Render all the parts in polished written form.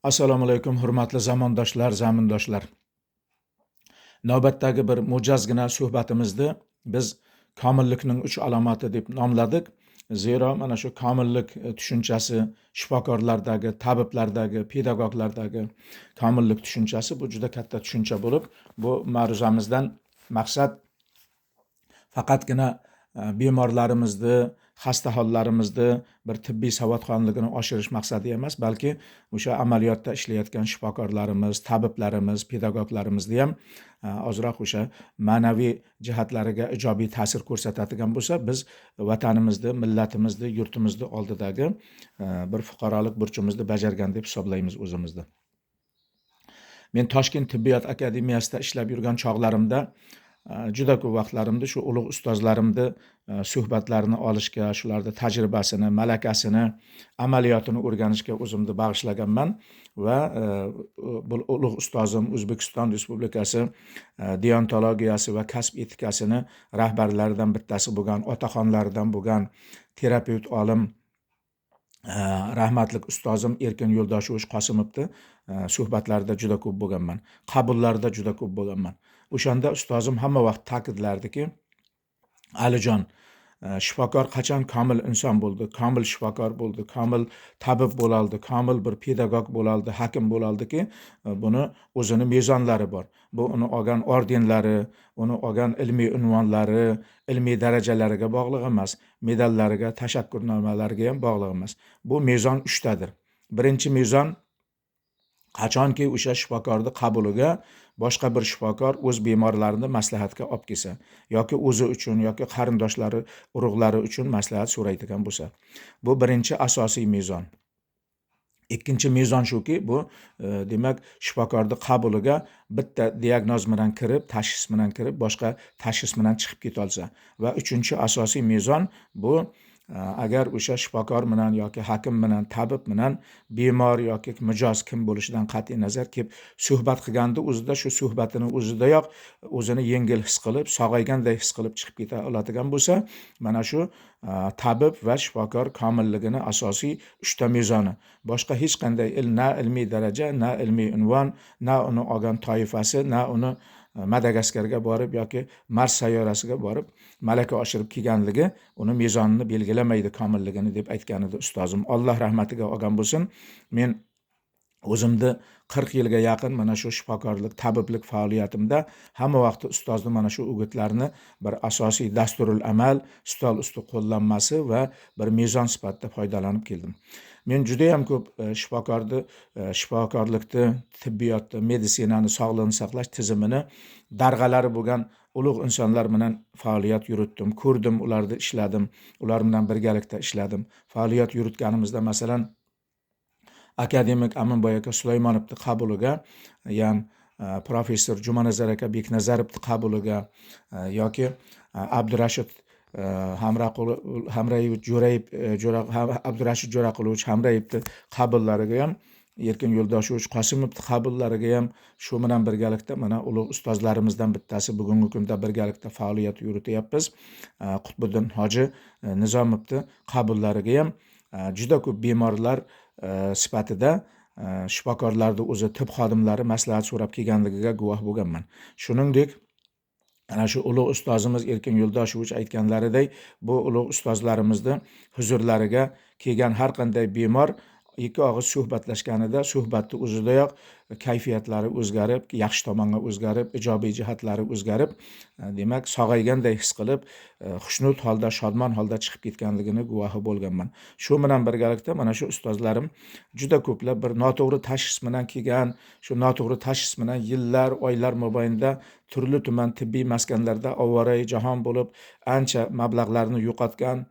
Assalomu alaykum, hurmatli zamondoshlar, zamindoshlar. Navbatdagi bir mo'jazgina suhbatimizni biz komillikning 3 alomati deb nomladik. Zero mana shu komillik tushunchasi shifokorlardagi, tabiblardagi, pedagoglardagi komillik tushunchasi bu juda katta tushuncha bo'lib, bu ma'ruzamizdan maqsad faqatgina bemorlarimizni, xasta hollarimizni bir tibbiy savodxonligini oshirish maqsadi emas, balki o'sha amaliyotda ishlayotgan shifokorlarimiz, tabiblarimiz, pedagoglarimizni ham ozroq o'sha ma'naviy jihatlariga ijobiy ta'sir ko'rsatadigan bo'lsa, biz vatanimizni, millatimizni, yurtimizni oldidagi bir fuqarolik burchimizni bajargan deb hisoblaymiz o'zimizni. Men Toshkent tibbiyot akademiyasida ishlab yurgan chog'larimda juda ko'p vaqtlarimda shu ulug' ustozlarimni suhbatlarini olishga, shularni tajribasini, malakasini, amaliyotini o'rganishga o'zimni bag'ishlaganman va bu ulug' ustozim O'zbekiston Respublikasi deontologiyasi va kasb etikasini rahbarlaridan bittasi bo'lgan, otaxonlaridan bo'lgan terapevt olim rahmatli ustozim Erkin Yo'ldoshovich Qosimovni suhbatlarida juda ko'p bo'lganman. Qabullarda juda ko'p bo'lganman. O'shanda ustozim hamma vaqt ta'kidlardiki, Alijon, shifokor qachon komil inson bo'ldi, komil shifokor bo'ldi, komil tabib bo'loldi, komil bir pedagog bo'loldi, hakim bo'laldiki, buni o'zini mezonlari bor. Bu uni olgan ordenlari, uni olgan ilmiy unvonlari, ilmiy darajalariga bog'liq emas, medallariga, tashakkurnomalariga ham bog'liq emas. Bu mezon 3 tadir. Birinchi mezon qachonki o'sha shifokorning qabuliga boshqa bir shifokor o'z bemorlarini maslahatga olib kelsa yoki o'zi uchun yoki qarindoshlari, urug'lari uchun maslahat so'raydigan bo'lsa, bu birinchi asosiy mezon. Ikkinchi mezon shuki, bu demak shifokorning qabuliga bitta diagnoz bilan kirib, tashxis bilan kirib, boshqa tashxis bilan chiqib keta olsa va uchinchi asosiy mezon bu agar o'sha shifokor bilan yoki hakim bilan, tabib bilan bemor yoki mijoz kim bo'lishidan qat'iy nazar kelib suhbat qilganda o'zida shu suhbatini o'zidayoq o'zini yengil his qilib, sog'ayganday his qilib chiqib keta oladigan bo'lsa, mana shu tabib va shifokor komilligini asosiy 3 ta mezoni. Boshqa hech qanday na ilmiy daraja, na ilmiy unvon, na uni olgan toifasi, na uni Madagaskarga borib yoki Mars sayyorasiga borib malaka oshirib kelganligi uni mezonini belgilamaydi komilligini deb aytgan edi ustozim. Alloh rahmatiga olgan bo'lsin. Men o'zimni 40 yilga yaqin mana shu shifokorlik, tabiblik faoliyatimda hamma vaqt ustozni mana shu o'gitlarni bir asosiy dasturul amal, stol usti qo'llanmasi va bir mezon sifatida foydalanib keldim. Men juda ham ko'p shifokorlikni, tibbiyotni, meditsinani, sog'liqni saqlash tizimini darg'alari bo'lgan ulug' insonlar bilan faoliyat yuritdim, ko'rdim, ularni ishladim, ular bilan birgalikda ishladim. Faoliyat yuritganimizda masalan akademik Aminboy aka Sulaymonovni qabuliga, ham professor Jumanazar aka Beknazarovni qabuliga yoki Abdurashid Hamrayevich Jo'raqulovich Hamrayevni qabullariga ham, Erkin Yo'ldoshovich Qosimovni qabullariga ham shu bilan birgalikda mana ulug' ustozlarimizdan bittasi bugungi kunda birgalikda faoliyat yurityapmiz. Qutbiddin hoji Nizomovni qabullariga ham juda ko'p bemorlar sifatida shifokorlarning o'zi, tib xodimlari maslahat so'rab kelganligiga guvoh bo'lganman. Shuningdek, ana shu ulug' ustozimiz Erkin Yo'ldoshovich aytganlaridek, bu ulug' ustozlarimizni huzurlariga kelgan har qanday bemor ikki og'iz suhbatlashganida suhbatni o'zidayoq kayfiyatlari o'zgarib, yaxshi tomonga o'zgarib, ijobiy jihatlari o'zgarib, demak sog'ayganday his qilib, xushnud holda, shodmon holda chiqib ketganligini guvohi bo'lganman. Shu bilan birgalikda mana shu ustozlarim juda ko'plab bir noto'g'ri tashxis bilan kelgan, shu noto'g'ri tashxis bilan yillar, oylar mobaynida turli tuman tibbiy maskanlarda ovora jahon bo'lib, ancha mablag'larni yo'qotgan,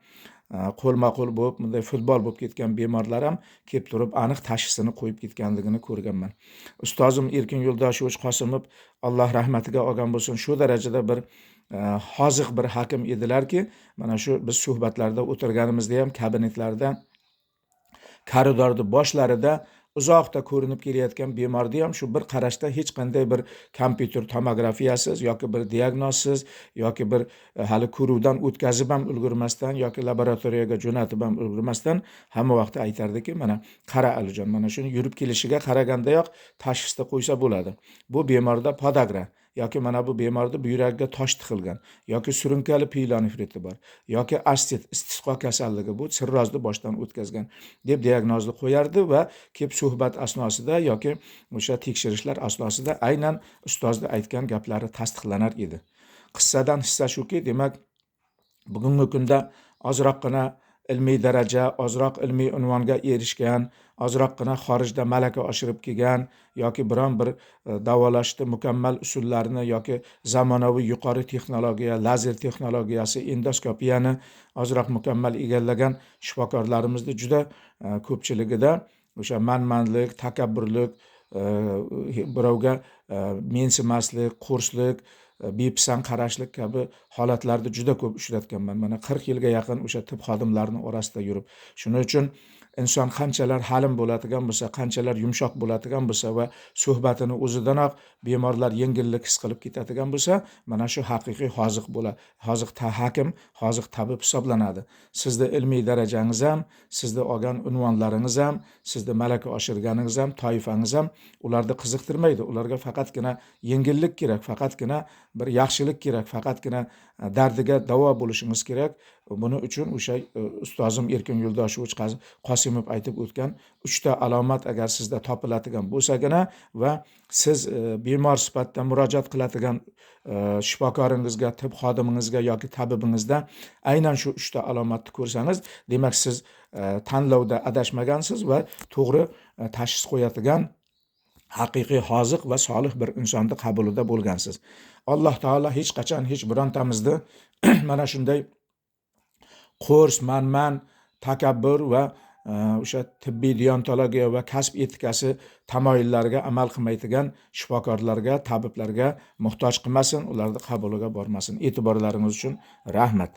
qo'lma-qo'l bo'lib, bunday futbol bo'lib ketgan bemorlar ham kelib turib aniq tashxisini qo'yib ketganligini ko'rganman. Ustozim Erkin Yo'ldoshovich Qosimov Alloh rahmatiga olgan bo'lsin, shu darajada bir hoziq bir hakim edilarki, mana shu biz suhbatlarda o'tirganimizda ham kabinetlarda, koridorning boshlarida uzoqda ko'rinib kelayotgan bemorni ham shu bir qarashda hech qanday bir kompyuter tomografiyasiz yoki bir diagnozsiz yoki bir hali ko'ruvdan o'tkazib ham ulgurmasdan yoki laboratoriyaga jo'natib ham ulgurmasdan hamma vaqtda aytardiki, mana qara Alijon, mana shuni yurib kelishiga qaragandayoq tashxisni qo'ysa bo'ladi. Bu bemorda podagra yoki mana bu bemorda buyragiga tosh tiqilgan yoki surunkali pielonefriti bor yoki astit istisqo kasalligi, bu sirrozni boshdan o'tkazgan deb diagnozni qo'yardi va kelib suhbat asnosida yoki o'sha tekshirishlar asnosida aynan ustozni aytgan gaplari tasdiqlanar edi. Qissadan hissa shuki, demak, bugungi kunda ozroqgina ilmiy daraja, ozroq ilmiy unvonga erishgan, ozroqgina xorijda malaka oshirib kelgan yoki biron bir davolashda mukammal usullarni yoki zamonaviy yuqori texnologiya, lazer texnologiyasi, endoskopiyani ozroq mukammal egallagan shifokorlarimizni juda ko'pchiligida o'sha manmanlik, takabburlik, birovga mensimaslik, qo'rslik, bepisand qarashlik kabi holatlarni juda ko'p uchratganman. Mana 40 yilga yaqin o'sha tib xodimlarining orasida yurib. Shuning uchun inson qanchalar halim bo'ladigan bo'lsa, qanchalar yumshoq bo'ladigan bo'lsa va suhbatini o'zidanoq bemorlar yengillik his qilib ketadigan bo'lsa, mana shu haqiqiy hoziq bo'ladi. Hoziq hakim, hoziq tabib hisoblanadi. Sizning ilmiy darajangiz ham, sizning olgan unvonlaringiz ham, sizning malaka oshirganingiz ham, toifangiz ham ularni qiziqtirmaydi. Ularga faqatgina yengillik kerak, faqatgina bir yaxshilik kerak, faqatgina dardiga davo bo'lishingiz kerak. Buning uchun o'sha ustozim Erkin Yo'ldoshovich Qosimov aytib o'tgan 3 ta alomat agar sizda topiladigan bo'lsagina va siz bemor sifatida murojaat qiladigan shifokoringizga, tib xodimingizga yoki tabibingizda aynan shu 3 ta alomatni ko'rsangiz, demak siz tanlovda adashmagansiz va to'g'ri tashxis qo'yadigan haqiqiy hoziq va solih bir insonni qabulida bo'lgansiz. Alloh taolo hech qachon hech birontamizni mana shunday qo'rs, manman, takabbur va o'sha tibbiy deontologiya va kasb etikasi tamoyillariga amal qilmaydigan shifokorlarga, tabiblarga muhtoj qilmasin, ularni qabuliga bormasin. E'tiborlaringiz uchun rahmat.